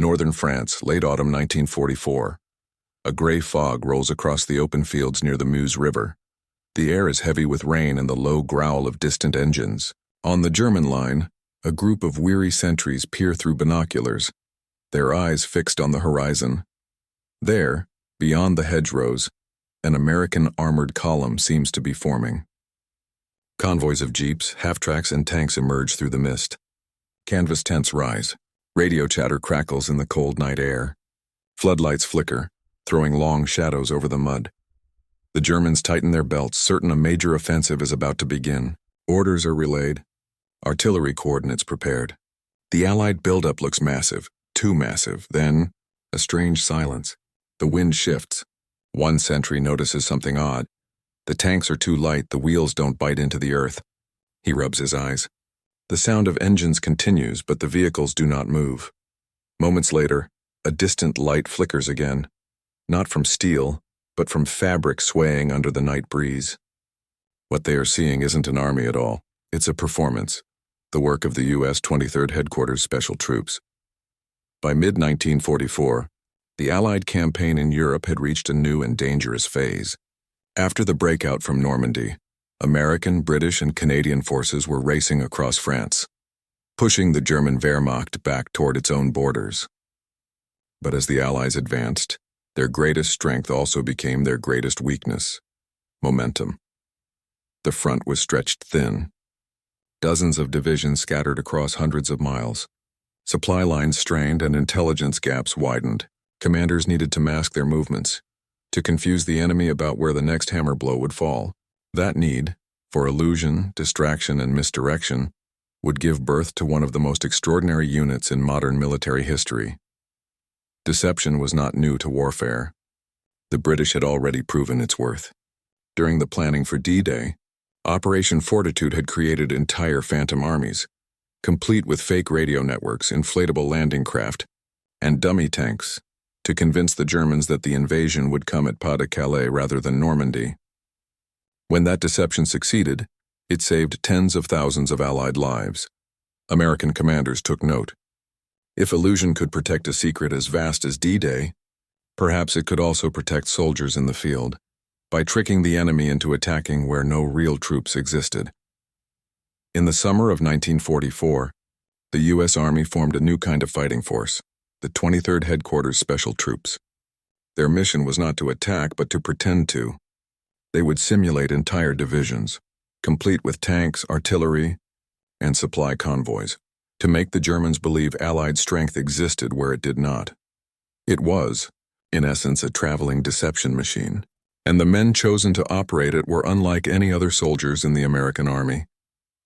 Northern France, late autumn 1944. A gray fog rolls across the open fields near the Meuse River. The air is heavy with rain and the low growl of distant engines. On the German line, a group of weary sentries peer through binoculars, their eyes fixed on the horizon. There, beyond the hedgerows, an American armored column seems to be forming. Convoys of jeeps, half-tracks, and tanks emerge through the mist. Canvas tents rise. Radio chatter crackles in the cold night air. Floodlights flicker, throwing long shadows over the mud. The Germans tighten their belts, certain a major offensive is about to begin. Orders are relayed. Artillery coordinates prepared. The Allied buildup looks massive, too massive. Then, a strange silence. The wind shifts. One sentry notices something odd. The tanks are too light, the wheels don't bite into the earth. He rubs his eyes. The sound of engines continues, but the vehicles do not move. Moments later, a distant light flickers again, not from steel, but from fabric swaying under the night breeze. What they are seeing isn't an army at all. It's a performance, the work of the U.S. 23rd Headquarters Special Troops. By mid-1944, the Allied campaign in Europe had reached a new and dangerous phase. After the breakout from Normandy, American, British, and Canadian forces were racing across France, pushing the German Wehrmacht back toward its own borders. But as the Allies advanced, their greatest strength also became their greatest weakness: momentum. The front was stretched thin. Dozens of divisions scattered across hundreds of miles. Supply lines strained and intelligence gaps widened. Commanders needed to mask their movements, to confuse the enemy about where the next hammer blow would fall. That need, for illusion, distraction, and misdirection, would give birth to one of the most extraordinary units in modern military history. Deception was not new to warfare. The British had already proven its worth. During the planning for D-Day, Operation Fortitude had created entire phantom armies, complete with fake radio networks, inflatable landing craft, and dummy tanks, to convince the Germans that the invasion would come at Pas-de-Calais rather than Normandy. When that deception succeeded, it saved tens of thousands of Allied lives. American commanders took note. If illusion could protect a secret as vast as D-Day, perhaps it could also protect soldiers in the field, by tricking the enemy into attacking where no real troops existed. In the summer of 1944, the U.S. Army formed a new kind of fighting force, the 23rd Headquarters Special Troops. Their mission was not to attack, but to pretend to. They would simulate entire divisions, complete with tanks, artillery, and supply convoys, to make the Germans believe Allied strength existed where it did not. It was, in essence, a traveling deception machine, and the men chosen to operate it were unlike any other soldiers in the American Army.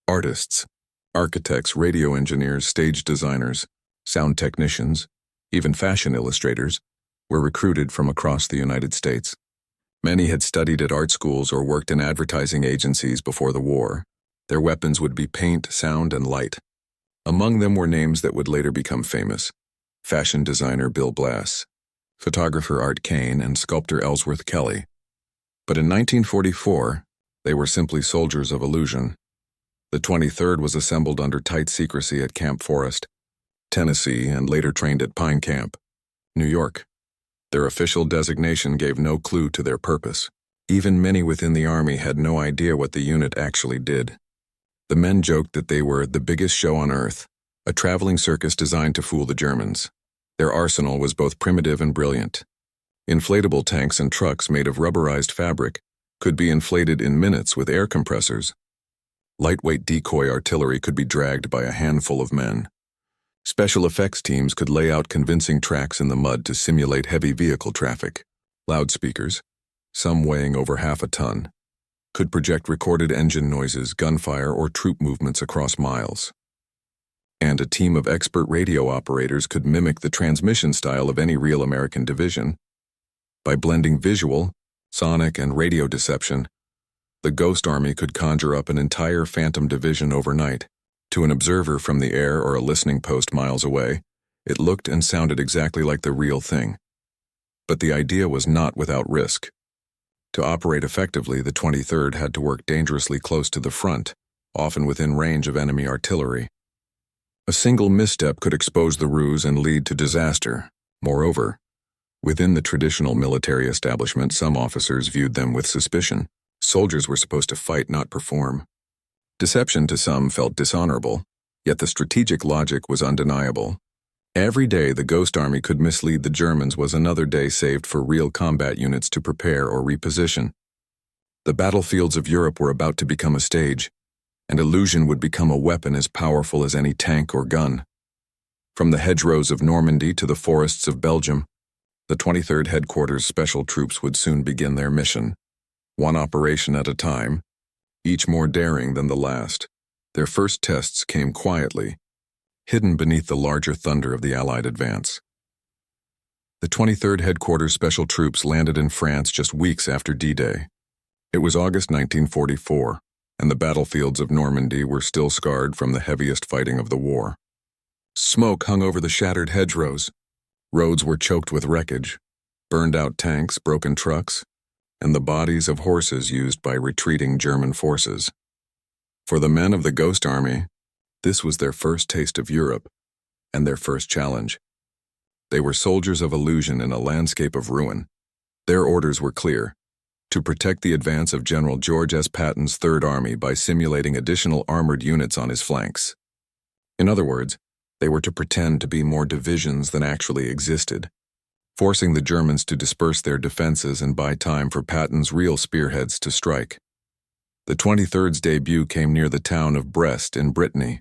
Artists, architects, radio engineers, stage designers, sound technicians, even fashion illustrators, were recruited from across the United States. Many had studied at art schools or worked in advertising agencies before the war. Their weapons would be paint, sound, and light. Among them were names that would later become famous: fashion designer Bill Blass, photographer Art Kane, and sculptor Ellsworth Kelly. But in 1944, they were simply soldiers of illusion. The 23rd was assembled under tight secrecy at Camp Forest, Tennessee, and later trained at Pine Camp, New York. Their official designation gave no clue to their purpose. Even many within the Army had no idea what the unit actually did. The men joked that they were the biggest show on earth, a traveling circus designed to fool the Germans. Their arsenal was both primitive and brilliant. Inflatable tanks and trucks made of rubberized fabric could be inflated in minutes with air compressors. Lightweight decoy artillery could be dragged by a handful of men. Special effects teams could lay out convincing tracks in the mud to simulate heavy vehicle traffic. Loudspeakers, some weighing over half a ton, could project recorded engine noises, gunfire, or troop movements across miles. And a team of expert radio operators could mimic the transmission style of any real American division. By blending visual, sonic, and radio deception, the Ghost Army could conjure up an entire phantom division overnight. To an observer from the air or a listening post miles away, it looked and sounded exactly like the real thing. But the idea was not without risk. To operate effectively, the 23rd had to work dangerously close to the front, often within range of enemy artillery. A single misstep could expose the ruse and lead to disaster. Moreover, within the traditional military establishment, some officers viewed them with suspicion. Soldiers were supposed to fight, not perform. Deception to some felt dishonorable, yet the strategic logic was undeniable. Every day the Ghost Army could mislead the Germans was another day saved for real combat units to prepare or reposition. The battlefields of Europe were about to become a stage, and illusion would become a weapon as powerful as any tank or gun. From the hedgerows of Normandy to the forests of Belgium, the 23rd Headquarters Special Troops would soon begin their mission, one operation at a time, each more daring than the last. Their first tests came quietly, hidden beneath the larger thunder of the Allied advance. The 23rd Headquarters Special Troops landed in France just weeks after D-Day. It was August 1944, and the battlefields of Normandy were still scarred from the heaviest fighting of the war. Smoke hung over the shattered hedgerows. Roads were choked with wreckage, burned-out tanks, broken trucks, and the bodies of horses used by retreating German forces. For the men of the Ghost Army, this was their first taste of Europe, and their first challenge. They were soldiers of illusion in a landscape of ruin. Their orders were clear: to protect the advance of General George S. Patton's Third Army by simulating additional armored units on his flanks. In other words, they were to pretend to be more divisions than actually existed, forcing the Germans to disperse their defenses and buy time for Patton's real spearheads to strike. The 23rd's debut came near the town of Brest in Brittany.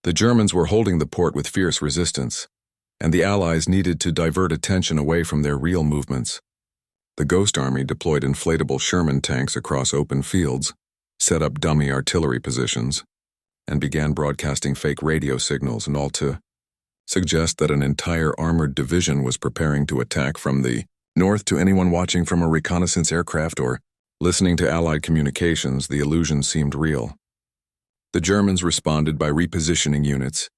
The Germans were holding the port with fierce resistance, and the Allies needed to divert attention away from their real movements. The Ghost Army deployed inflatable Sherman tanks across open fields, set up dummy artillery positions, and began broadcasting fake radio signals and all to suggest that an entire armored division was preparing to attack from the north. To anyone watching from a reconnaissance aircraft or listening to Allied communications, the illusion seemed real. The Germans responded by repositioning units,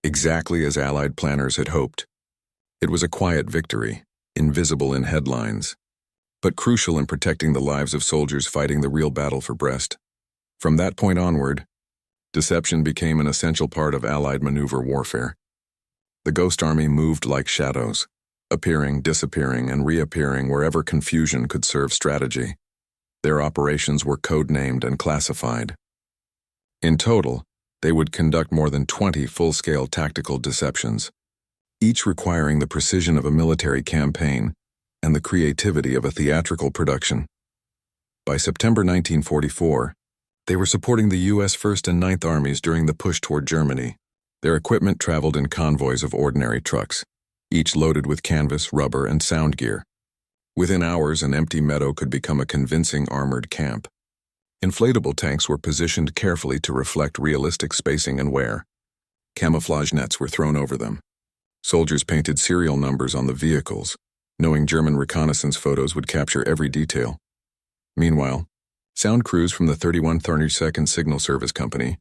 exactly as Allied planners had hoped. It was a quiet victory, invisible in headlines, but crucial in protecting the lives of soldiers fighting the real battle for Brest. From that point onward, deception became an essential part of Allied maneuver warfare. The Ghost Army moved like shadows, appearing, disappearing, and reappearing wherever confusion could serve strategy. Their operations were code-named and classified. In total, they would conduct more than 20 full-scale tactical deceptions, each requiring the precision of a military campaign and the creativity of a theatrical production. By September 1944, they were supporting the U.S. 1st and 9th Armies during the push toward Germany. Their equipment traveled in convoys of ordinary trucks, each loaded with canvas, rubber, and sound gear. Within hours, an empty meadow could become a convincing armored camp. Inflatable tanks were positioned carefully to reflect realistic spacing and wear. Camouflage nets were thrown over them. Soldiers painted serial numbers on the vehicles, knowing German reconnaissance photos would capture every detail. Meanwhile, sound crews from the 3132nd Signal Service Company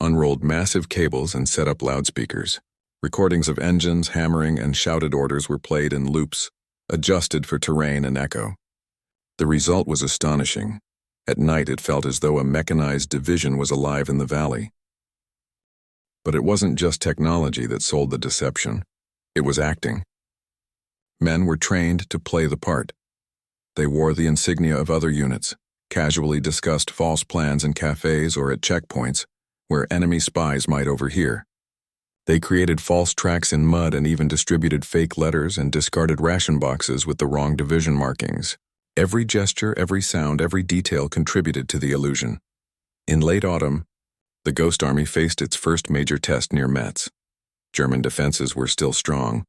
unrolled massive cables and set up loudspeakers. Recordings of engines, hammering, and shouted orders were played in loops, adjusted for terrain and echo. The result was astonishing. At night, it felt as though a mechanized division was alive in the valley. But it wasn't just technology that sold the deception. It was acting. Men were trained to play the part. They wore the insignia of other units, casually discussed false plans in cafes or at checkpoints where enemy spies might overhear. They created false tracks in mud and even distributed fake letters and discarded ration boxes with the wrong division markings. Every gesture, every sound, every detail contributed to the illusion. In late autumn, the Ghost Army faced its first major test near Metz. German defenses were still strong,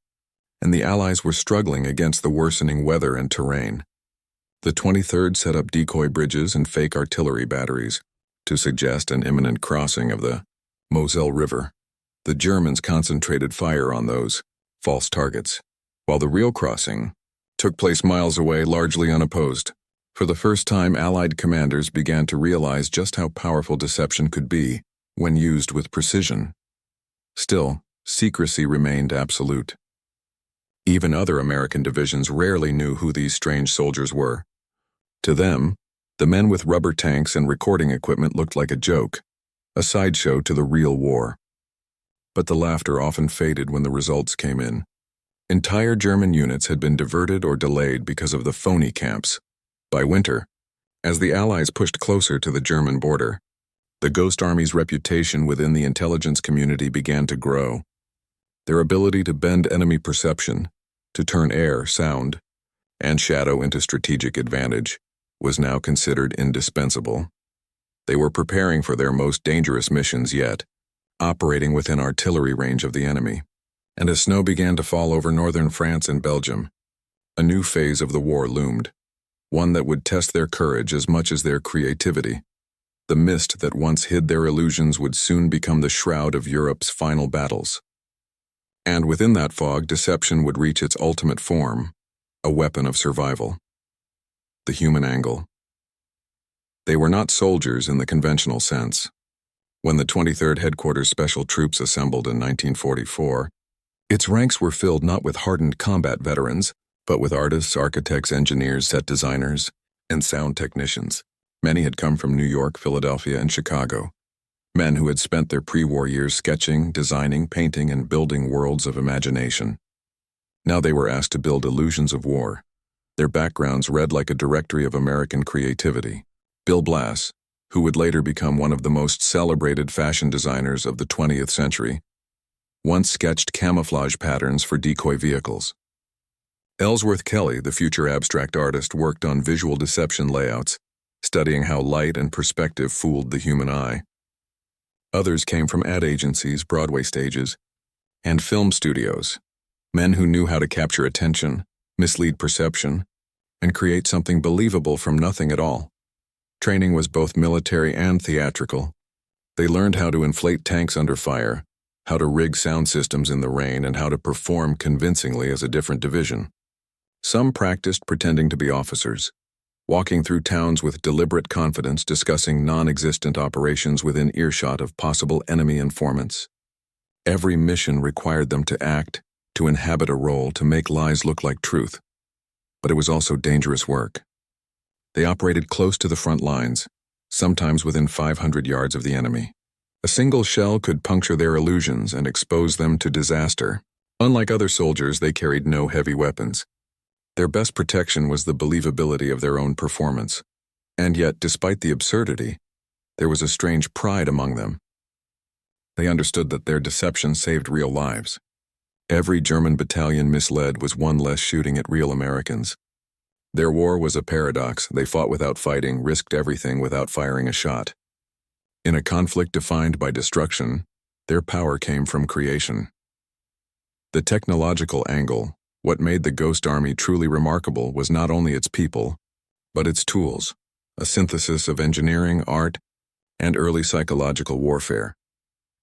and the Allies were struggling against the worsening weather and terrain. The 23rd set up decoy bridges and fake artillery batteries to suggest an imminent crossing of the Moselle River. The Germans concentrated fire on those false targets, while the real crossing took place miles away, largely unopposed. For the first time, Allied commanders began to realize just how powerful deception could be when used with precision. Still, secrecy remained absolute. Even other American divisions rarely knew who these strange soldiers were. To them, the men with rubber tanks and recording equipment looked like a joke, a sideshow to the real war. but the laughter often faded when the results came in. Entire German units had been diverted or delayed because of the phony camps. By winter, as the Allies pushed closer to the German border, the Ghost Army's reputation within the intelligence community began to grow. Their ability to bend enemy perception, to turn air, sound, and shadow into strategic advantage, was now considered indispensable. They were preparing for their most dangerous missions yet, operating within artillery range of the enemy. And as snow began to fall over northern France and Belgium, a new phase of the war loomed, one that would test their courage as much as their creativity. The mist that once hid their illusions would soon become the shroud of Europe's final battles. And within that fog, deception would reach its ultimate form, a weapon of survival. The human angle. They were not soldiers in the conventional sense. When the 23rd Headquarters Special Troops assembled in 1944, its ranks were filled not with hardened combat veterans, but with artists, architects, engineers, set designers, and sound technicians. Many had come from New York, Philadelphia, and Chicago. Men who had spent their pre-war years sketching, designing, painting, and building worlds of imagination. Now they were asked to build illusions of war. Their backgrounds read like a directory of American creativity. Bill Blass, who would later become one of the most celebrated fashion designers of the 20th century, once sketched camouflage patterns for decoy vehicles. Ellsworth Kelly, the future abstract artist, worked on visual deception layouts, studying how light and perspective fooled the human eye. Others came from ad agencies, Broadway stages, and film studios, men who knew how to capture attention, mislead perception, and create something believable from nothing at all. Training was both military and theatrical. They learned how to inflate tanks under fire, how to rig sound systems in the rain, and how to perform convincingly as a different division. Some practiced pretending to be officers, walking through towns with deliberate confidence, discussing non-existent operations within earshot of possible enemy informants. Every mission required them to act, to inhabit a role, to make lies look like truth. But it was also dangerous work. They operated close to the front lines, sometimes within 500 yards of the enemy. A single shell could puncture their illusions and expose them to disaster. Unlike other soldiers, they carried no heavy weapons. Their best protection was the believability of their own performance. And yet, despite the absurdity, there was a strange pride among them. They understood that their deception saved real lives. Every German battalion misled was one less shooting at real Americans. Their war was a paradox. They fought without fighting, risked everything without firing a shot. In a conflict defined by destruction, their power came from creation. The technological angle, what made the Ghost Army truly remarkable, was not only its people, but its tools, a synthesis of engineering, art, and early psychological warfare.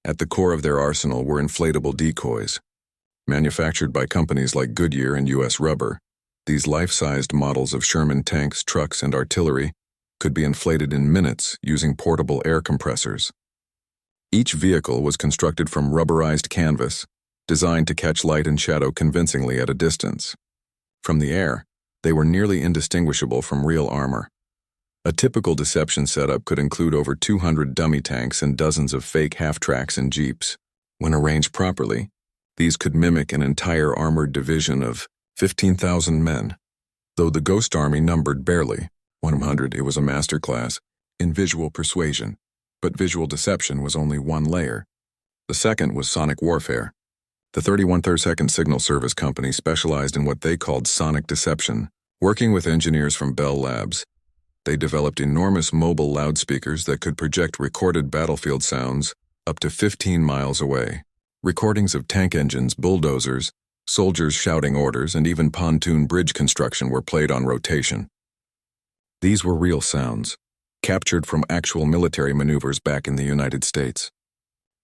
At the core of their arsenal were inflatable decoys. Manufactured by companies like Goodyear and U.S. Rubber, these life-sized models of Sherman tanks, trucks, and artillery could be inflated in minutes using portable air compressors. Each vehicle was constructed from rubberized canvas, designed to catch light and shadow convincingly at a distance. From the air, they were nearly indistinguishable from real armor. A typical deception setup could include over 200 dummy tanks and dozens of fake half-tracks and jeeps. When arranged properly, these could mimic an entire armored division of 15,000 men. Though the Ghost Army numbered barely 100, it was a masterclass in visual persuasion. But visual deception was only one layer. The second was sonic warfare. The 3132nd Signal Service Company specialized in what they called sonic deception. Working with engineers from Bell Labs, they developed enormous mobile loudspeakers that could project recorded battlefield sounds up to 15 miles away. Recordings of tank engines, bulldozers, soldiers shouting orders, and even pontoon bridge construction were played on rotation. These were real sounds, captured from actual military maneuvers back in the United States.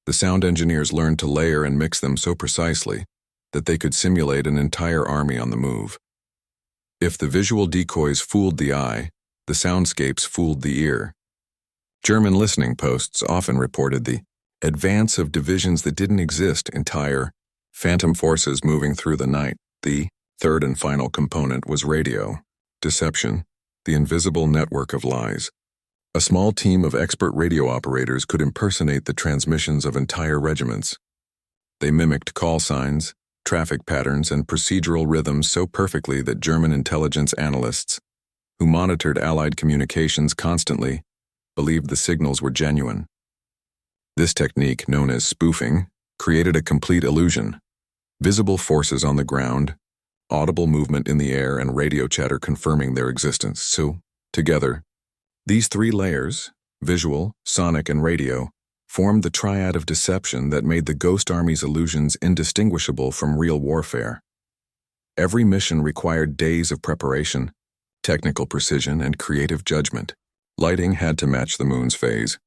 The sound engineers learned to layer and mix them so precisely that they could simulate an entire army on the move. If the visual decoys fooled the eye, the soundscapes fooled the ear. German listening posts often reported the advance of divisions that didn't exist, entire phantom forces moving through the night. The third and final component was radio deception, the invisible network of lies. A small team of expert radio operators could impersonate the transmissions of entire regiments. They mimicked call signs, traffic patterns, and procedural rhythms so perfectly that German intelligence analysts, who monitored Allied communications constantly, believed the signals were genuine. This technique, known as spoofing, created a complete illusion. Visible forces on the ground, audible movement in the air, and radio chatter confirming their existence. So, together, these three layers, visual, sonic, and radio, formed the triad of deception that made the Ghost Army's illusions indistinguishable from real warfare. Every mission required days of preparation, technical precision, and creative judgment. Lighting had to match the moon's phase.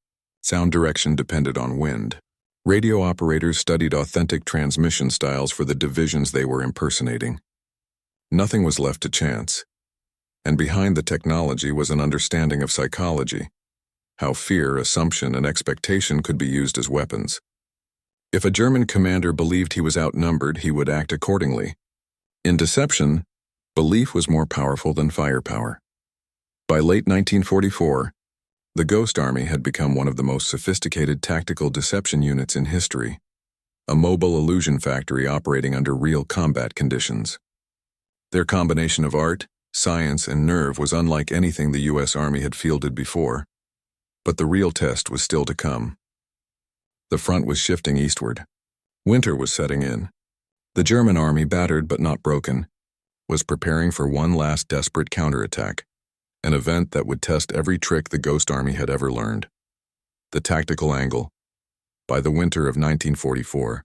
Sound direction depended on wind. Radio operators studied authentic transmission styles for the divisions they were impersonating. Nothing was left to chance. And behind the technology was an understanding of psychology, how fear, assumption, and expectation could be used as weapons. If a German commander believed he was outnumbered, he would act accordingly. In deception, belief was more powerful than firepower. By late 1944, the Ghost Army had become one of the most sophisticated tactical deception units in history, a mobile illusion factory operating under real combat conditions. Their combination of art, science, and nerve was unlike anything the U.S. Army had fielded before, but the real test was still to come. The front was shifting eastward. Winter was setting in. The German army, battered but not broken, was preparing for one last desperate counterattack, an event that would test every trick the Ghost Army had ever learned. The tactical angle. By the winter of 1944,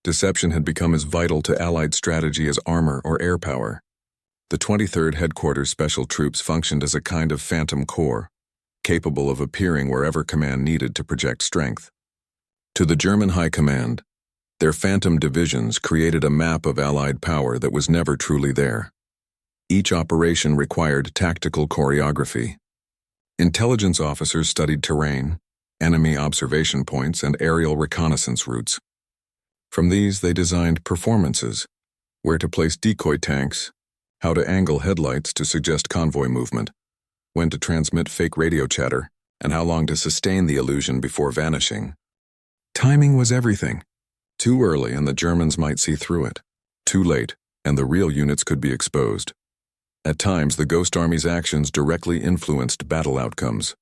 deception had become as vital to Allied strategy as armor or air power. The 23rd Headquarters Special Troops functioned as a kind of phantom corps, capable of appearing wherever command needed to project strength. To the German High Command, their phantom divisions created a map of Allied power that was never truly there. Each operation required tactical choreography. Intelligence officers studied terrain, enemy observation points, and aerial reconnaissance routes. From these, they designed performances, where to place decoy tanks, how to angle headlights to suggest convoy movement, when to transmit fake radio chatter, and how long to sustain the illusion before vanishing. Timing was everything. Too early and the Germans might see through it. Too late, and the real units could be exposed. At times, the Ghost Army's actions directly influenced battle outcomes.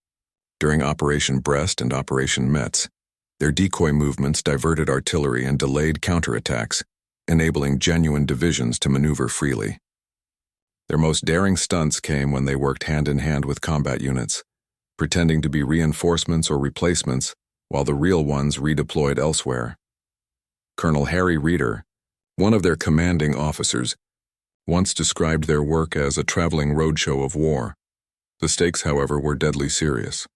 During Operation Brest and Operation Metz, their decoy movements diverted artillery and delayed counterattacks, enabling genuine divisions to maneuver freely. Their most daring stunts came when they worked hand-in-hand with combat units, pretending to be reinforcements or replacements, while the real ones redeployed elsewhere. Colonel Harry Reeder, one of their commanding officers, once described their work as a traveling roadshow of war. The stakes, however, were deadly serious.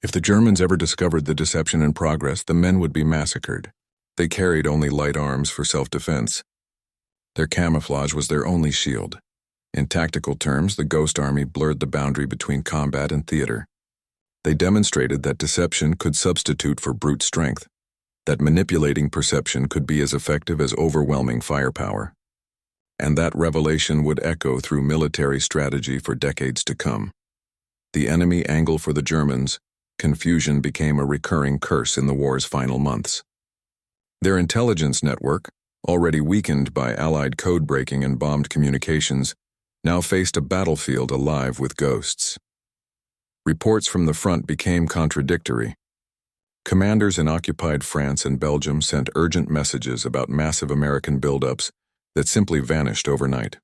If the Germans ever discovered the deception in progress, the men would be massacred. They carried only light arms for self-defense. Their camouflage was their only shield. In tactical terms, the Ghost Army blurred the boundary between combat and theater. They demonstrated that deception could substitute for brute strength, that manipulating perception could be as effective as overwhelming firepower. And that revelation would echo through military strategy for decades to come. The enemy angle for the Germans, confusion became a recurring curse in the war's final months. Their intelligence network, already weakened by Allied code-breaking and bombed communications, now faced a battlefield alive with ghosts. Reports from the front became contradictory. Commanders in occupied France and Belgium sent urgent messages about massive American buildups that simply vanished overnight.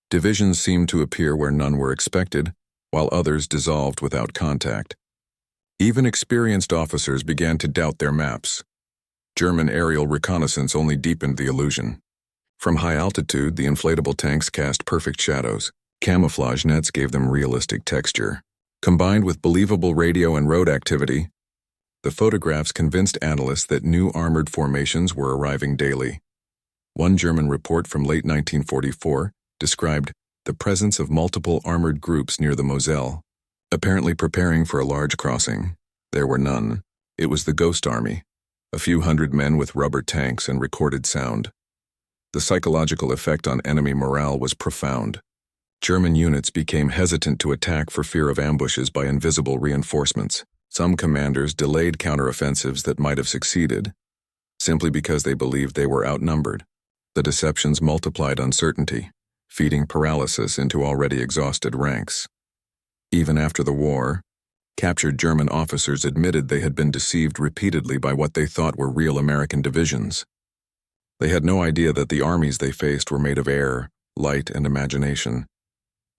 Divisions seemed to appear where none were expected, while others dissolved without contact. Even experienced officers began to doubt their maps. German aerial reconnaissance only deepened the illusion. From high altitude, the inflatable tanks cast perfect shadows. Camouflage nets gave them realistic texture. Combined with believable radio and road activity, the photographs convinced analysts that new armored formations were arriving daily. One German report from late 1944 described the presence of multiple armored groups near the Moselle, apparently preparing for a large crossing. There were none. It was the Ghost Army, a few hundred men with rubber tanks and recorded sound. The psychological effect on enemy morale was profound. German units became hesitant to attack for fear of ambushes by invisible reinforcements. Some commanders delayed counteroffensives that might have succeeded. simply because they believed they were outnumbered. The deceptions multiplied uncertainty, feeding paralysis into already exhausted ranks. Even after the war, captured German officers admitted they had been deceived repeatedly by what they thought were real American divisions. They had no idea that the armies they faced were made of air, light, and imagination.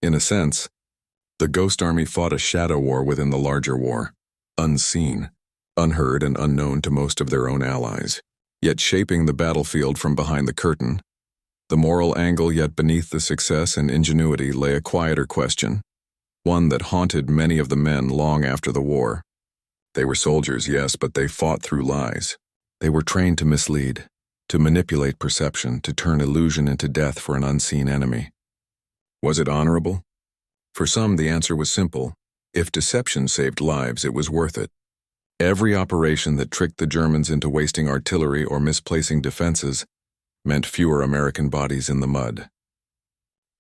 In a sense, the Ghost Army fought a shadow war within the larger war, unseen, unheard, and unknown to most of their own allies, yet shaping the battlefield from behind the curtain. The moral angle yet beneath the success and ingenuity lay a quieter question, one that haunted many of the men long after the war. They were soldiers, yes, but they fought through lies. They were trained to mislead, to manipulate perception, to turn illusion into death for an unseen enemy. Was it honorable? For some, the answer was simple. If deception saved lives, it was worth it. Every operation that tricked the Germans into wasting artillery or misplacing defenses meant fewer American bodies in the mud.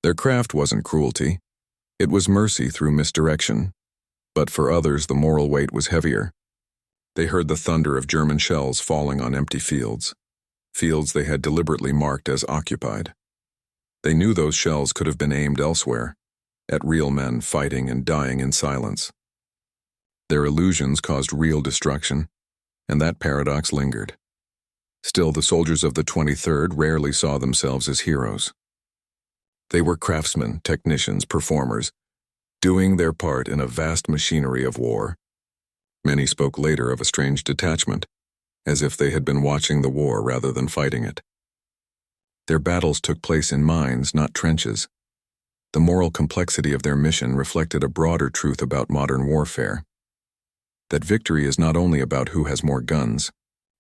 Their craft wasn't cruelty. It was mercy through misdirection. But for others, the moral weight was heavier. They heard the thunder of German shells falling on empty fields they had deliberately marked as occupied. They knew those shells could have been aimed elsewhere, at real men fighting and dying in silence. Their illusions caused real destruction, and that paradox lingered. Still, the soldiers of the 23rd rarely saw themselves as heroes. They were craftsmen, technicians, performers, doing their part in a vast machinery of war. Many spoke later of a strange detachment, as if they had been watching the war rather than fighting it. Their battles took place in mines, not trenches. The moral complexity of their mission reflected a broader truth about modern warfare. That victory is not only about who has more guns,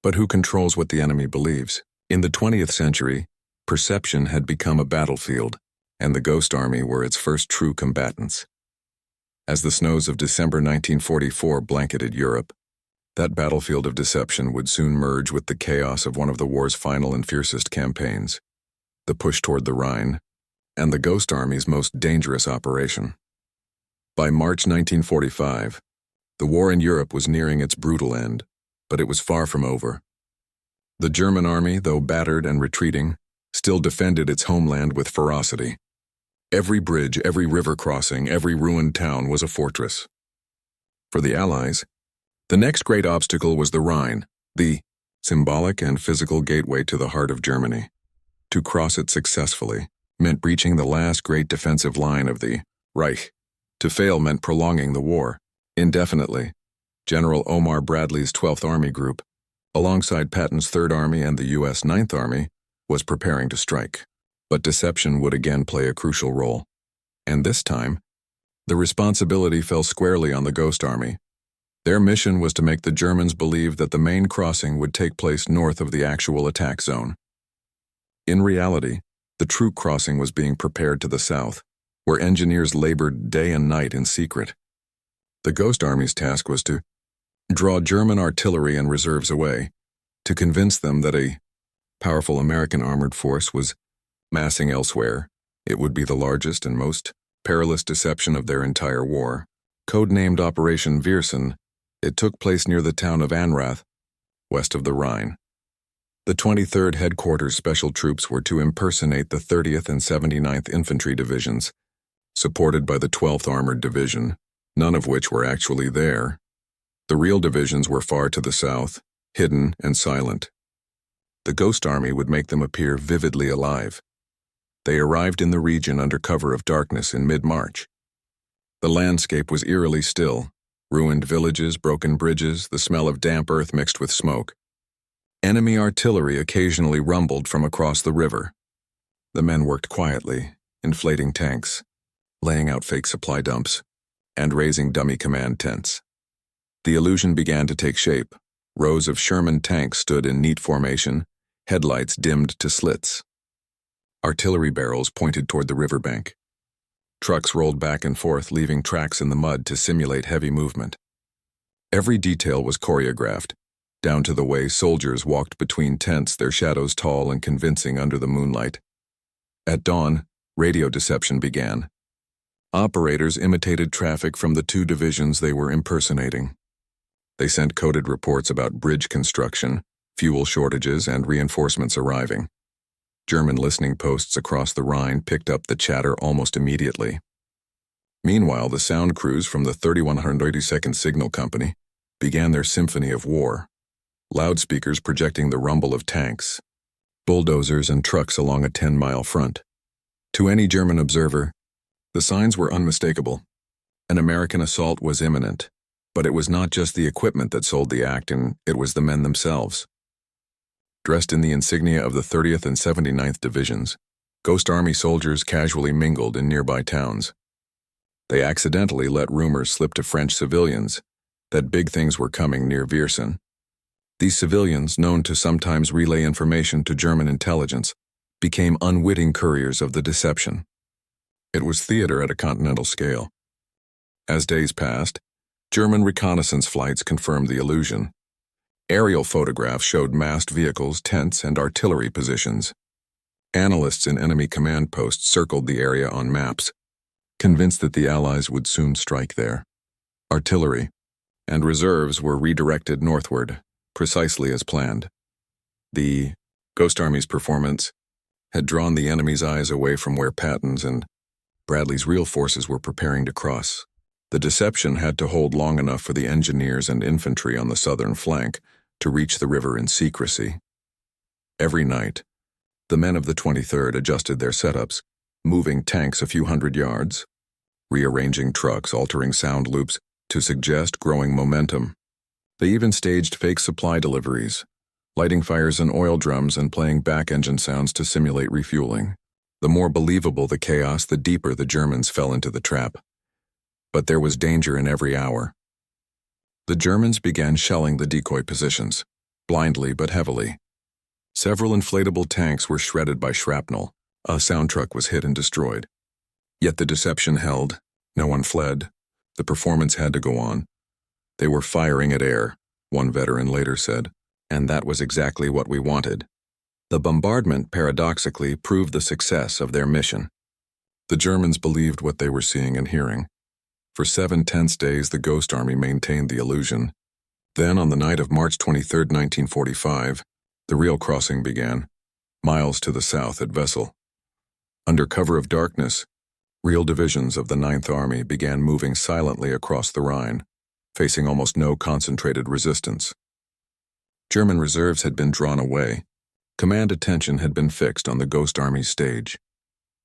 but who controls what the enemy believes. In the 20th century, perception had become a battlefield, and the Ghost Army were its first true combatants. As the snows of December 1944 blanketed Europe, that battlefield of deception would soon merge with the chaos of one of the war's final and fiercest campaigns, the push toward the Rhine, and the Ghost Army's most dangerous operation. By March 1945, the war in Europe was nearing its brutal end, but it was far from over. The German army, though battered and retreating, still defended its homeland with ferocity. Every bridge, every river crossing, every ruined town was a fortress. For the Allies, the next great obstacle was the Rhine, the symbolic and physical gateway to the heart of Germany. To cross it successfully meant breaching the last great defensive line of the Reich. To fail meant prolonging the war indefinitely. General Omar Bradley's 12th Army Group, alongside Patton's 3rd Army and the U.S. 9th Army, was preparing to strike. But deception would again play a crucial role. And this time, the responsibility fell squarely on the Ghost Army. Their mission was to make the Germans believe that the main crossing would take place north of the actual attack zone. In reality, the true crossing was being prepared to the south, where engineers labored day and night in secret. The Ghost Army's task was to draw German artillery and reserves away, to convince them that a powerful American armored force was massing elsewhere. It would be the largest and most perilous deception of their entire war. Codenamed Operation Viersen, it took place near the town of Anrath, west of the Rhine. The 23rd Headquarters Special Troops were to impersonate the 30th and 79th Infantry Divisions, supported by the 12th Armored Division, none of which were actually there. The real divisions were far to the south, hidden and silent. The Ghost Army would make them appear vividly alive. They arrived in the region under cover of darkness in mid-March. The landscape was eerily still. Ruined villages, broken bridges, the smell of damp earth mixed with smoke. Enemy artillery occasionally rumbled from across the river. The men worked quietly, inflating tanks, laying out fake supply dumps, and raising dummy command tents. The illusion began to take shape. Rows of Sherman tanks stood in neat formation, headlights dimmed to slits. Artillery barrels pointed toward the riverbank. Trucks rolled back and forth, leaving tracks in the mud to simulate heavy movement. Every detail was choreographed, down to the way soldiers walked between tents, their shadows tall and convincing under the moonlight. At dawn, radio deception began. Operators imitated traffic from the 2 divisions they were impersonating. They sent coded reports about bridge construction, fuel shortages, and reinforcements arriving. German listening posts across the Rhine picked up the chatter almost immediately. Meanwhile, the sound crews from the 3182nd Signal Company began their symphony of war, loudspeakers projecting the rumble of tanks, bulldozers, and trucks along a 10-mile front. To any German observer, the signs were unmistakable. An American assault was imminent, but it was not just the equipment that sold the act, and it was the men themselves. Dressed in the insignia of the 30th and 79th Divisions, Ghost Army soldiers casually mingled in nearby towns. They accidentally let rumors slip to French civilians that big things were coming near Viersen. These civilians, known to sometimes relay information to German intelligence, became unwitting couriers of the deception. It was theater at a continental scale. As days passed, German reconnaissance flights confirmed the illusion. Aerial photographs showed massed vehicles, tents, and artillery positions. Analysts in enemy command posts circled the area on maps, convinced that the Allies would soon strike there. Artillery and reserves were redirected northward, precisely as planned. The Ghost Army's performance had drawn the enemy's eyes away from where Patton's and Bradley's real forces were preparing to cross. The deception had to hold long enough for the engineers and infantry on the southern flank to reach the river in secrecy. Every night, the men of the 23rd adjusted their setups, moving tanks a few hundred yards, rearranging trucks, altering sound loops to suggest growing momentum. They even staged fake supply deliveries, lighting fires in oil drums and playing back engine sounds to simulate refueling. The more believable the chaos, the deeper the Germans fell into the trap. But there was danger in every hour. The Germans began shelling the decoy positions, blindly but heavily. Several inflatable tanks were shredded by shrapnel. A sound truck was hit and destroyed. Yet the deception held. No one fled. The performance had to go on. They were firing at air, one veteran later said, and that was exactly what we wanted. The bombardment, paradoxically, proved the success of their mission. The Germans believed what they were seeing and hearing. For 7 tense days, the Ghost Army maintained the illusion. Then, on the night of March 23, 1945, the real crossing began, miles to the south at Wesel. Under cover of darkness, real divisions of the 9th Army began moving silently across the Rhine, facing almost no concentrated resistance. German reserves had been drawn away. Command attention had been fixed on the Ghost Army's stage.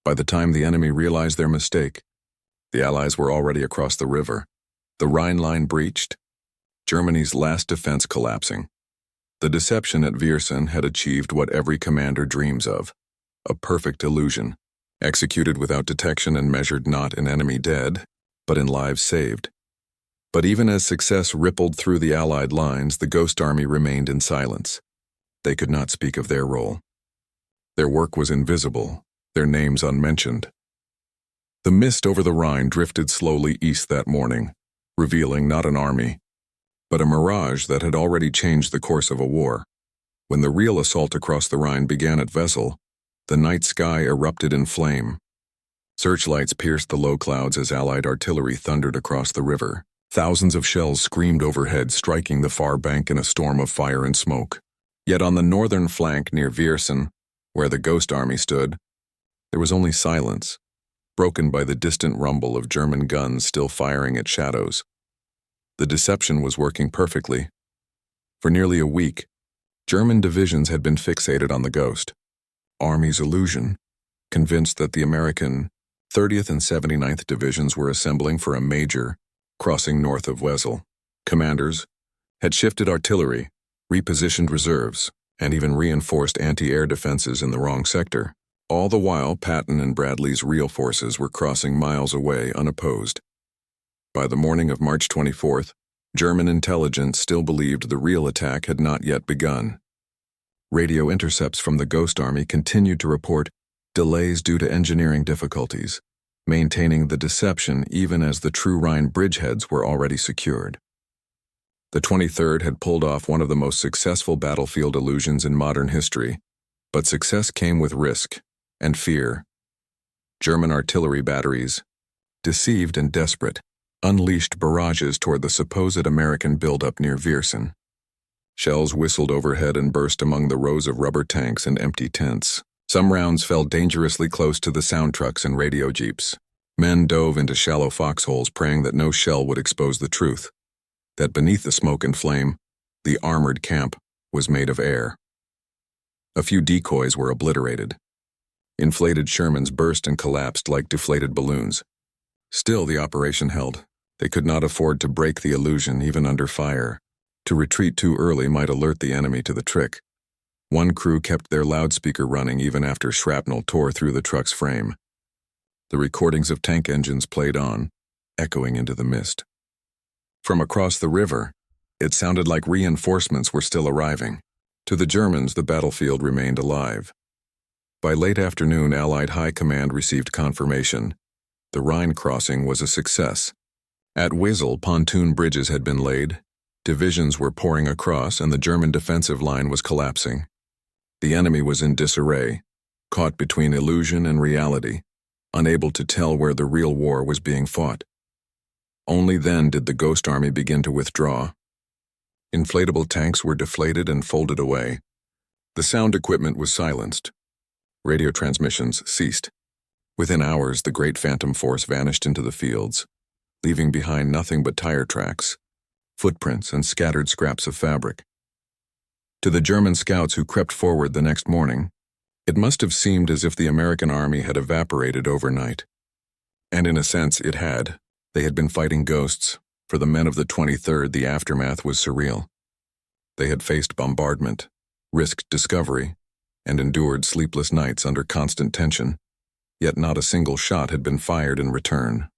By the time the enemy realized their mistake, the Allies were already across the river, the Rhine line breached, Germany's last defense collapsing. The deception at Viersen had achieved what every commander dreams of, a perfect illusion, executed without detection and measured not in enemy dead, but in lives saved. But even as success rippled through the Allied lines, the Ghost Army remained in silence. They could not speak of their role. Their work was invisible, their names unmentioned. The mist over the Rhine drifted slowly east that morning, revealing not an army, but a mirage that had already changed the course of a war. When the real assault across the Rhine began at Wesel, the night sky erupted in flame. Searchlights pierced the low clouds as Allied artillery thundered across the river. Thousands of shells screamed overhead, striking the far bank in a storm of fire and smoke. Yet on the northern flank near Viersen, where the Ghost Army stood, there was only silence, broken by the distant rumble of German guns still firing at shadows. The deception was working perfectly. For nearly a week, German divisions had been fixated on the Ghost Army's illusion, convinced that the American 30th and 79th Divisions were assembling for a major crossing north of Wesel. Commanders had shifted artillery, repositioned reserves, and even reinforced anti-air defenses in the wrong sector. All the while, Patton and Bradley's real forces were crossing miles away unopposed. By the morning of March 24th, German intelligence still believed the real attack had not yet begun. Radio intercepts from the Ghost Army continued to report delays due to engineering difficulties, maintaining the deception even as the true Rhine bridgeheads were already secured. The 23rd had pulled off one of the most successful battlefield illusions in modern history, but success came with risk and fear. German artillery batteries, deceived and desperate, unleashed barrages toward the supposed American buildup near Viersen. Shells whistled overhead and burst among the rows of rubber tanks and empty tents. Some rounds fell dangerously close to the sound trucks and radio jeeps. Men dove into shallow foxholes, praying that no shell would expose the truth, that beneath the smoke and flame, the armored camp was made of air. A few decoys were obliterated. Inflated Shermans burst and collapsed like deflated balloons. Still, the operation held. They could not afford to break the illusion even under fire. To retreat too early might alert the enemy to the trick. One crew kept their loudspeaker running even after shrapnel tore through the truck's frame. The recordings of tank engines played on, echoing into the mist. From across the river, it sounded like reinforcements were still arriving. To the Germans, the battlefield remained alive. By late afternoon, Allied High Command received confirmation. The Rhine crossing was a success. At Wesel, pontoon bridges had been laid, divisions were pouring across, and the German defensive line was collapsing. The enemy was in disarray, caught between illusion and reality, unable to tell where the real war was being fought. Only then did the Ghost Army begin to withdraw. Inflatable tanks were deflated and folded away. The sound equipment was silenced. Radio transmissions ceased. Within hours, the great phantom force vanished into the fields, leaving behind nothing but tire tracks, footprints, and scattered scraps of fabric. To the German scouts who crept forward the next morning, it must have seemed as if the American army had evaporated overnight. And in a sense, it had. They had been fighting ghosts. For the men of the 23rd, the aftermath was surreal. They had faced bombardment, risked discovery, and endured sleepless nights under constant tension, yet not a single shot had been fired in return.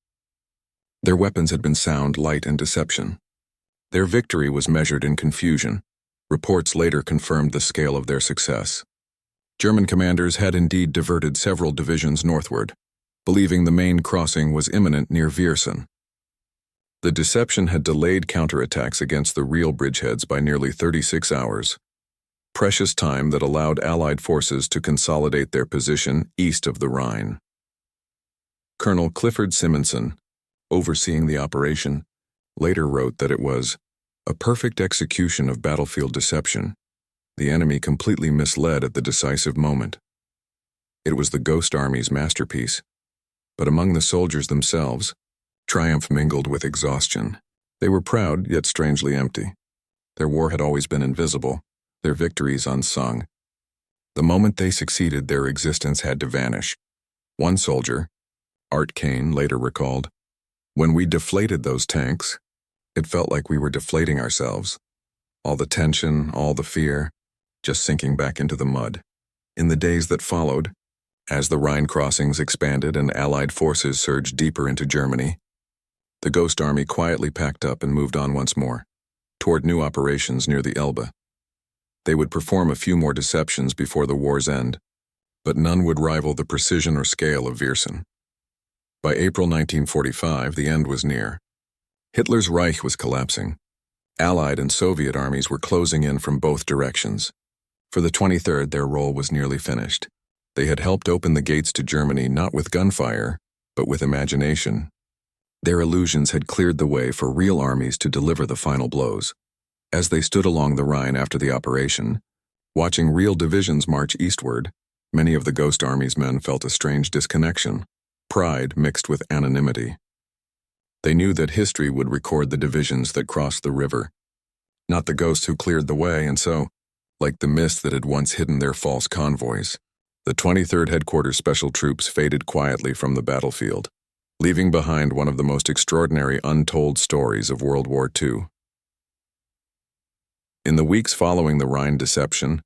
Their weapons had been sound, light, and deception. Their victory was measured in confusion. Reports later confirmed the scale of their success. German commanders had indeed diverted several divisions northward, believing the main crossing was imminent near Viersen. The deception had delayed counterattacks against the real bridgeheads by nearly 36 hours, precious time that allowed Allied forces to consolidate their position east of the Rhine. Colonel Clifford Simonson, overseeing the operation, later wrote that it was a perfect execution of battlefield deception, the enemy completely misled at the decisive moment. It was the Ghost Army's masterpiece, but among the soldiers themselves, triumph mingled with exhaustion. They were proud, yet strangely empty. Their war had always been invisible, their victories unsung. The moment they succeeded, their existence had to vanish. One soldier, Art Kane, later recalled, "When we deflated those tanks, it felt like we were deflating ourselves. All the tension, all the fear, just sinking back into the mud." In the days that followed, as the Rhine crossings expanded and Allied forces surged deeper into Germany, the Ghost Army quietly packed up and moved on once more, toward new operations near the Elbe. They would perform a few more deceptions before the war's end, but none would rival the precision or scale of Viersen. By April 1945, the end was near. Hitler's Reich was collapsing. Allied and Soviet armies were closing in from both directions. For the 23rd, their role was nearly finished. They had helped open the gates to Germany not with gunfire, but with imagination. Their illusions had cleared the way for real armies to deliver the final blows. As they stood along the Rhine after the operation, watching real divisions march eastward, many of the Ghost Army's men felt a strange disconnection, pride mixed with anonymity. They knew that history would record the divisions that crossed the river, not the ghosts who cleared the way, and so, like the mist that had once hidden their false convoys, the 23rd Headquarters Special Troops faded quietly from the battlefield, leaving behind one of the most extraordinary untold stories of World War II. In the weeks following the Rhine deception,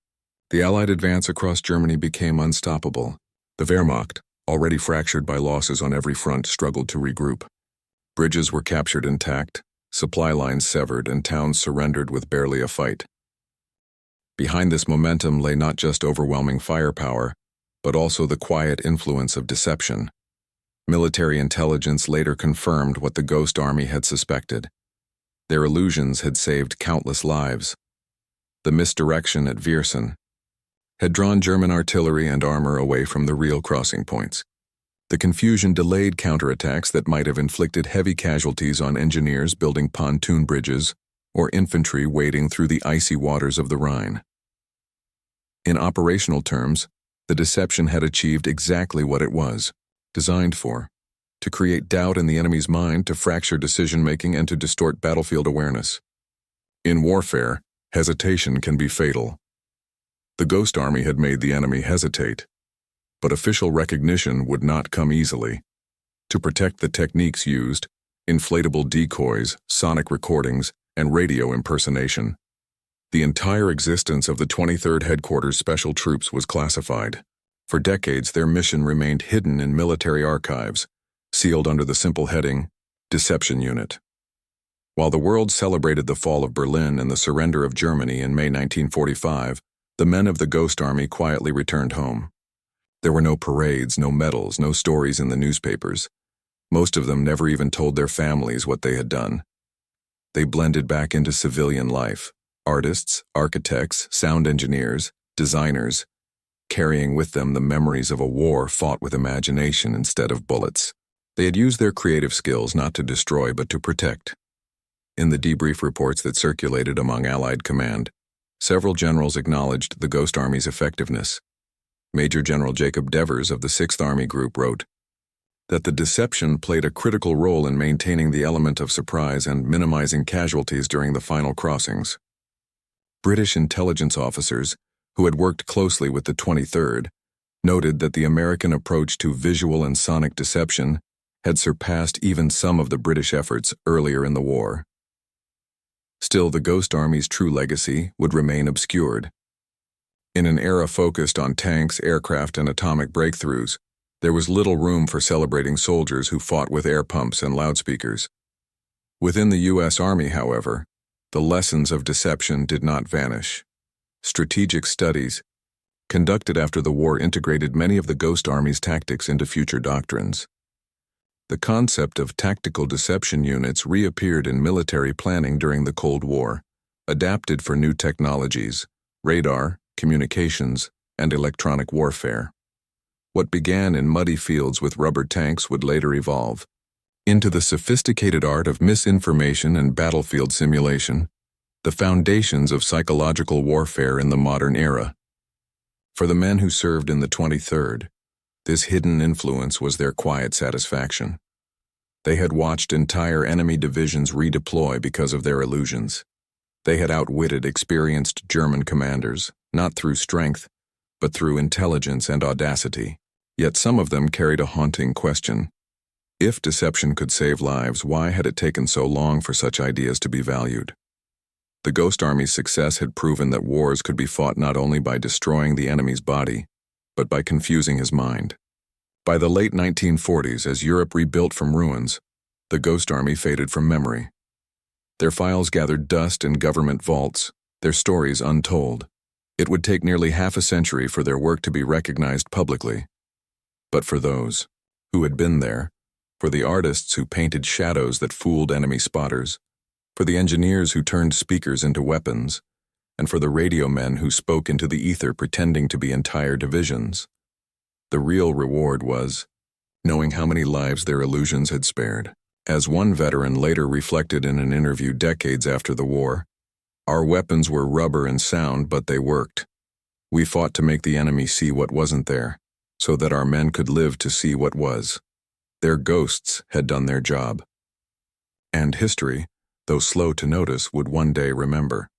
the Allied advance across Germany became unstoppable. The Wehrmacht, already fractured by losses on every front, struggled to regroup. Bridges were captured intact, supply lines severed, and towns surrendered with barely a fight. Behind this momentum lay not just overwhelming firepower, but also the quiet influence of deception. Military intelligence later confirmed what the Ghost Army had suspected. Their illusions had saved countless lives. The misdirection at Viersen had drawn German artillery and armor away from the real crossing points. The confusion delayed counterattacks that might have inflicted heavy casualties on engineers building pontoon bridges or infantry wading through the icy waters of the Rhine. In operational terms, the deception had achieved exactly what it was designed for: to create doubt in the enemy's mind, to fracture decision-making, and to distort battlefield awareness. In warfare, hesitation can be fatal. The Ghost Army had made the enemy hesitate, but official recognition would not come easily. To protect the techniques used, inflatable decoys, sonic recordings, and radio impersonation, the entire existence of the 23rd Headquarters Special Troops was classified. For decades, their mission remained hidden in military archives, sealed under the simple heading, Deception Unit. While the world celebrated the fall of Berlin and the surrender of Germany in May 1945, the men of the Ghost Army quietly returned home. There were no parades, no medals, no stories in the newspapers. Most of them never even told their families what they had done. They blended back into civilian life: artists, architects, sound engineers, designers, carrying with them the memories of a war fought with imagination instead of bullets. They had used their creative skills not to destroy but to protect. In the debrief reports that circulated among Allied command, several generals acknowledged the Ghost Army's effectiveness. Major General Jacob Devers of the 6th Army Group wrote that the deception played a critical role in maintaining the element of surprise and minimizing casualties during the final crossings. British intelligence officers, who had worked closely with the 23rd, noted that the American approach to visual and sonic deception had surpassed even some of the British efforts earlier in the war. Still, the Ghost Army's true legacy would remain obscured. In an era focused on tanks, aircraft, and atomic breakthroughs, there was little room for celebrating soldiers who fought with air pumps and loudspeakers. Within the U.S. Army, however, the lessons of deception did not vanish. Strategic studies conducted after the war integrated many of the Ghost Army's tactics into future doctrines. The concept of tactical deception units reappeared in military planning during the Cold War, adapted for new technologies: radar, communications, and electronic warfare. What began in muddy fields with rubber tanks would later evolve into the sophisticated art of misinformation and battlefield simulation, the foundations of psychological warfare in the modern era. For the men who served in the 23rd, this hidden influence was their quiet satisfaction. They had watched entire enemy divisions redeploy because of their illusions. They had outwitted experienced German commanders, not through strength, but through intelligence and audacity. Yet some of them carried a haunting question. If deception could save lives, why had it taken so long for such ideas to be valued? The Ghost Army's success had proven that wars could be fought not only by destroying the enemy's body, but by confusing his mind. By the late 1940s, as Europe rebuilt from ruins, the Ghost Army faded from memory. Their files gathered dust in government vaults, their stories untold. It would take nearly half a century for their work to be recognized publicly. But for those who had been there, for the artists who painted shadows that fooled enemy spotters, for the engineers who turned speakers into weapons, and for the radio men who spoke into the ether pretending to be entire divisions, the real reward was knowing how many lives their illusions had spared. As one veteran later reflected in an interview decades after the war, "Our weapons were rubber and sound, but they worked. We fought to make the enemy see what wasn't there, so that our men could live to see what was. Their ghosts had done their job." And history, though slow to notice, would one day remember.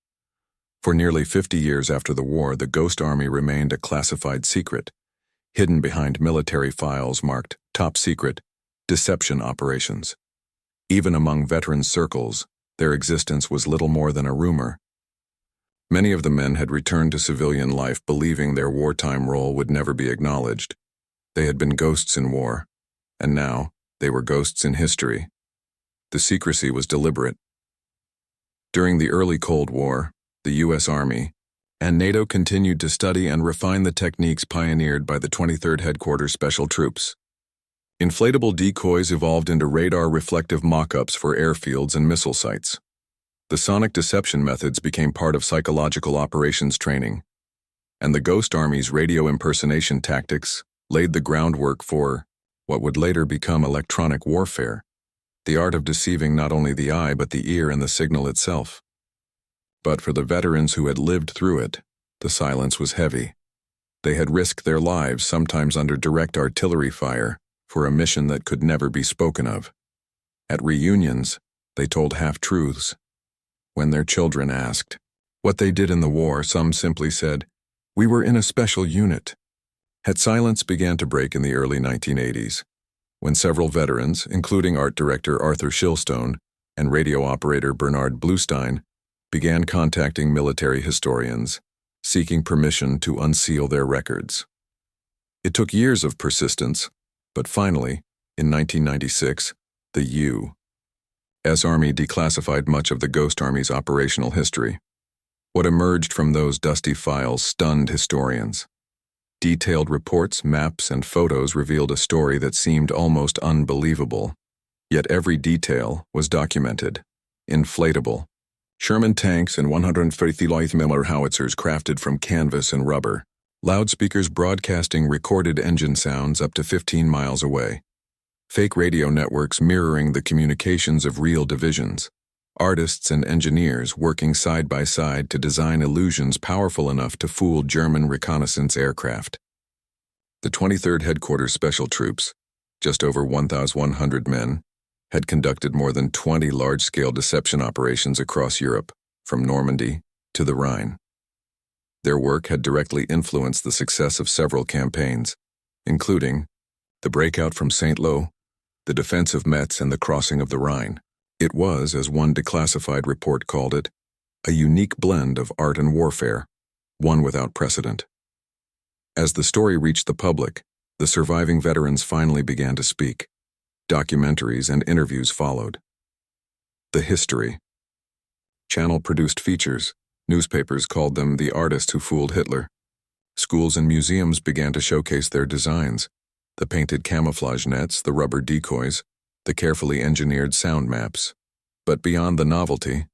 For nearly 50 years after the war, the Ghost Army remained a classified secret, hidden behind military files marked Top Secret, Deception Operations. Even among veteran circles, their existence was little more than a rumor. Many of the men had returned to civilian life believing their wartime role would never be acknowledged. They had been ghosts in war, and now they were ghosts in history. The secrecy was deliberate. During the early Cold War, the U.S. Army and NATO continued to study and refine the techniques pioneered by the 23rd Headquarters Special Troops. Inflatable decoys evolved into radar-reflective mock-ups for airfields and missile sites. The sonic deception methods became part of psychological operations training, and the Ghost Army's radio impersonation tactics laid the groundwork for what would later become electronic warfare, the art of deceiving not only the eye but the ear and the signal itself. But for the veterans who had lived through it, the silence was heavy. They had risked their lives, sometimes under direct artillery fire, for a mission that could never be spoken of. At reunions, they told half-truths. When their children asked what they did in the war, some simply said, "We were in a special unit." That silence began to break in the early 1980s, when several veterans, including art director Arthur Shilstone and radio operator Bernard Bluestein, began contacting military historians, seeking permission to unseal their records. It took years of persistence, but finally, in 1996, the U.S. Army declassified much of the Ghost Army's operational history. What emerged from those dusty files stunned historians. Detailed reports, maps, and photos revealed a story that seemed almost unbelievable. Yet every detail was documented. Inflatable. Sherman tanks and 150 mm howitzers crafted from canvas and rubber. Loudspeakers broadcasting recorded engine sounds up to 15 miles away. Fake radio networks mirroring the communications of real divisions. Artists and engineers working side by side to design illusions powerful enough to fool German reconnaissance aircraft. The 23rd Headquarters Special Troops, just over 1,100 men, had conducted more than 20 large-scale deception operations across Europe, from Normandy to the Rhine. Their work had directly influenced the success of several campaigns, including the breakout from Saint-Lô, the defense of Metz, and the crossing of the Rhine. It was, as one declassified report called it, a unique blend of art and warfare, one without precedent. As the story reached the public, the surviving veterans finally began to speak. Documentaries and interviews followed. The history. Channel-produced features. Newspapers called them the artists who fooled Hitler. Schools and museums began to showcase their designs. The painted camouflage nets, the rubber decoys, the carefully engineered sound maps. But beyond the novelty,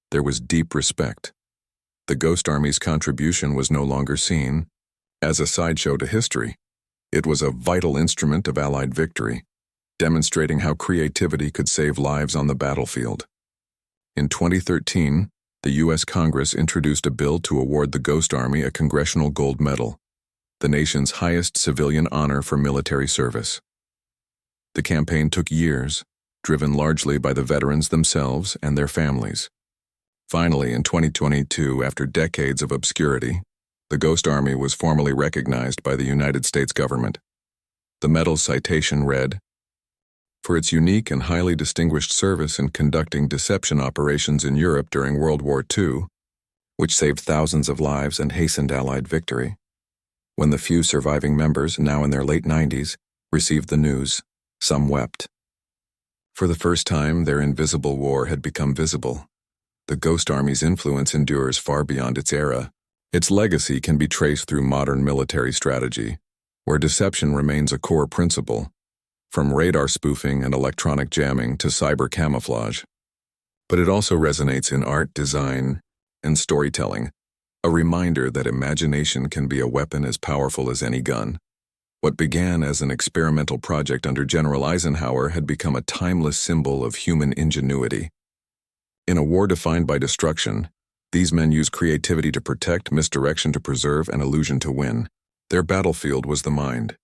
there was deep respect. The Ghost Army's contribution was no longer seen as a sideshow to history. It was a vital instrument of Allied victory, demonstrating how creativity could save lives on the battlefield. In 2013, the U.S. Congress introduced a bill to award the Ghost Army a Congressional Gold Medal, the nation's highest civilian honor for military service. The campaign took years, driven largely by the veterans themselves and their families. Finally, in 2022, after decades of obscurity, the Ghost Army was formally recognized by the United States government. The medal's citation read, "For its unique and highly distinguished service in conducting deception operations in Europe during World War II, which saved thousands of lives and hastened Allied victory." When the few surviving members, now in their late 90s, received the news, some wept. For the first time, their invisible war had become visible. The Ghost Army's influence endures far beyond its era. Its legacy can be traced through modern military strategy, where deception remains a core principle, from radar spoofing and electronic jamming to cyber camouflage. But it also resonates in art, design, and storytelling, a reminder that imagination can be a weapon as powerful as any gun. What began as an experimental project under General Eisenhower had become a timeless symbol of human ingenuity. In a war defined by destruction, these men used creativity to protect, misdirection to preserve, and illusion to win. Their battlefield was the mind,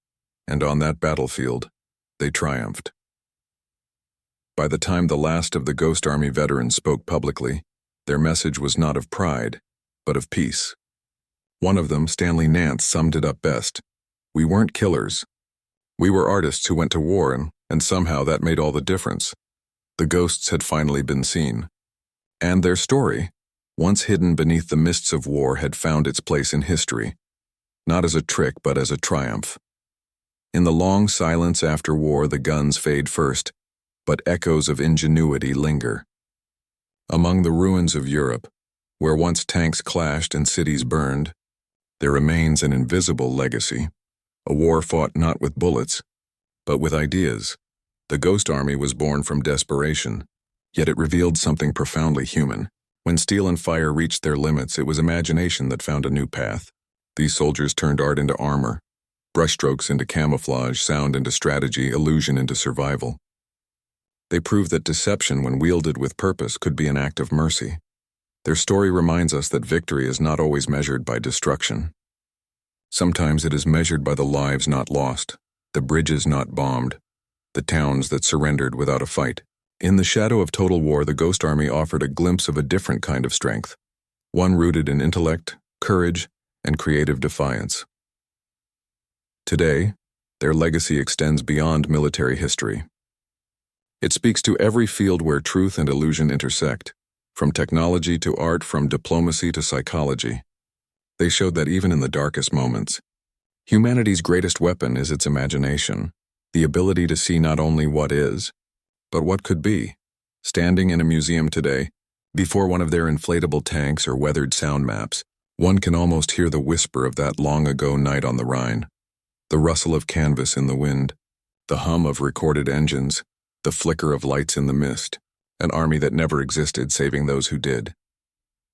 and on that battlefield, they triumphed. By the time the last of the Ghost Army veterans spoke publicly, their message was not of pride, but of peace. One of them, Stanley Nance, summed it up best. "We weren't killers. We were artists who went to war, and somehow that made all the difference." The ghosts had finally been seen. And their story, once hidden beneath the mists of war, had found its place in history, not as a trick but as a triumph. In the long silence after war, the guns fade first, but echoes of ingenuity linger. Among the ruins of Europe, where once tanks clashed and cities burned, there remains an invisible legacy. A war fought not with bullets, but with ideas. The Ghost Army was born from desperation, yet it revealed something profoundly human. When steel and fire reached their limits, it was imagination that found a new path. These soldiers turned art into armor, brushstrokes into camouflage, sound into strategy, illusion into survival. They proved that deception, when wielded with purpose, could be an act of mercy. Their story reminds us that victory is not always measured by destruction. Sometimes it is measured by the lives not lost, the bridges not bombed, the towns that surrendered without a fight. In the shadow of total war, the Ghost Army offered a glimpse of a different kind of strength, one rooted in intellect, courage, and creative defiance. Today, their legacy extends beyond military history. It speaks to every field where truth and illusion intersect, from technology to art, from diplomacy to psychology. They showed that even in the darkest moments, humanity's greatest weapon is its imagination, the ability to see not only what is, but what could be. Standing in a museum today, before one of their inflatable tanks or weathered sound maps, one can almost hear the whisper of that long-ago night on the Rhine, the rustle of canvas in the wind, the hum of recorded engines, the flicker of lights in the mist, an army that never existed saving those who did.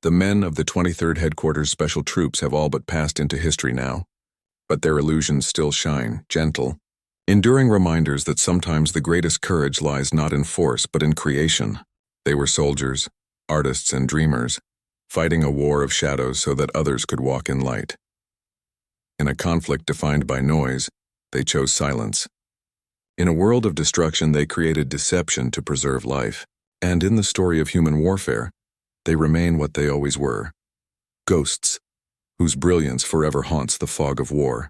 The men of the 23rd Headquarters Special Troops have all but passed into history now, but their illusions still shine, gentle, enduring reminders that sometimes the greatest courage lies not in force but in creation. They were soldiers, artists, and dreamers, fighting a war of shadows so that others could walk in light. In a conflict defined by noise, they chose silence. In a world of destruction, they created deception to preserve life. And in the story of human warfare, they remain what they always were: ghosts, whose brilliance forever haunts the fog of war.